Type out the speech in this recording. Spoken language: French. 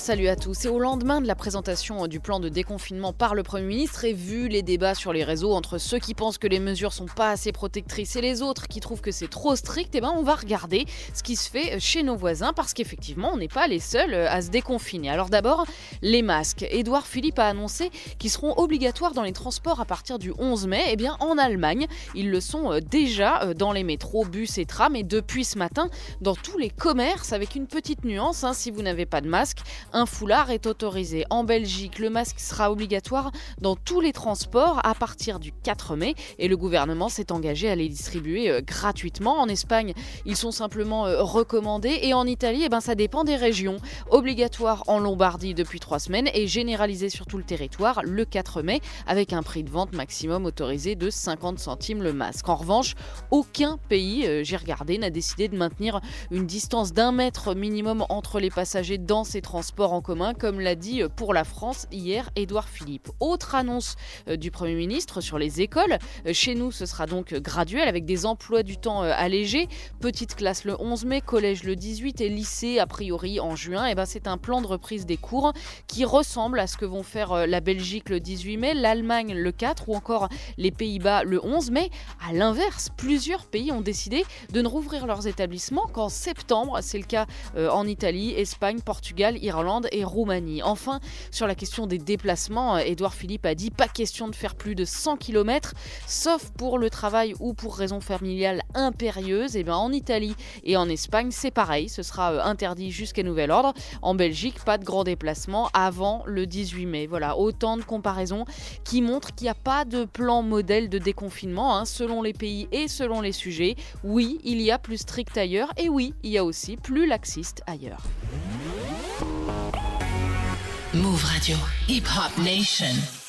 Salut à tous. Et au lendemain de la présentation du plan de déconfinement par le Premier ministre et vu les débats sur les réseaux entre ceux qui pensent que les mesures sont pas assez protectrices et les autres qui trouvent que c'est trop strict, on va regarder ce qui se fait chez nos voisins parce qu'effectivement, on n'est pas les seuls à se déconfiner. Alors d'abord, les masques. Édouard Philippe a annoncé qu'ils seront obligatoires dans les transports à partir du 11 mai. En Allemagne, ils le sont déjà dans les métros, bus et trams et depuis ce matin, dans tous les commerces avec une petite nuance. Si vous n'avez pas de masque, un foulard est autorisé. En Belgique, le masque sera obligatoire dans tous les transports à partir du 4 mai et le gouvernement s'est engagé à les distribuer gratuitement. En Espagne, ils sont simplement recommandés et en Italie, ça dépend des régions. Obligatoire en Lombardie depuis 3 semaines et généralisé sur tout le territoire le 4 mai avec un prix de vente maximum autorisé de 50 centimes le masque. En revanche, aucun pays, j'ai regardé, n'a décidé de maintenir une distance d'1 mètre minimum entre les passagers dans ces transports en commun, comme l'a dit pour la France hier Édouard Philippe. Autre annonce du Premier ministre sur les écoles. Chez nous, ce sera donc graduel avec des emplois du temps allégés. Petite classe le 11 mai, collège le 18 et lycée a priori en juin. C'est un plan de reprise des cours qui ressemble à ce que vont faire la Belgique le 18 mai, l'Allemagne le 4 ou encore les Pays-Bas le 11 mai. À l'inverse, plusieurs pays ont décidé de ne rouvrir leurs établissements qu'en septembre. C'est le cas en Italie, Espagne, Portugal, Irlande et Roumanie. Enfin, sur la question des déplacements, Édouard Philippe a dit pas question de faire plus de 100 km, sauf pour le travail ou pour raison familiale impérieuse. En Italie et en Espagne, c'est pareil, ce sera interdit jusqu'à nouvel ordre. En Belgique, pas de grands déplacements avant le 18 mai. Voilà, autant de comparaisons qui montrent qu'il n'y a pas de plan modèle de déconfinement, selon les pays et selon les sujets. Oui, il y a plus strict ailleurs et oui, il y a aussi plus laxiste ailleurs. Move Radio, Hip Hop Nation.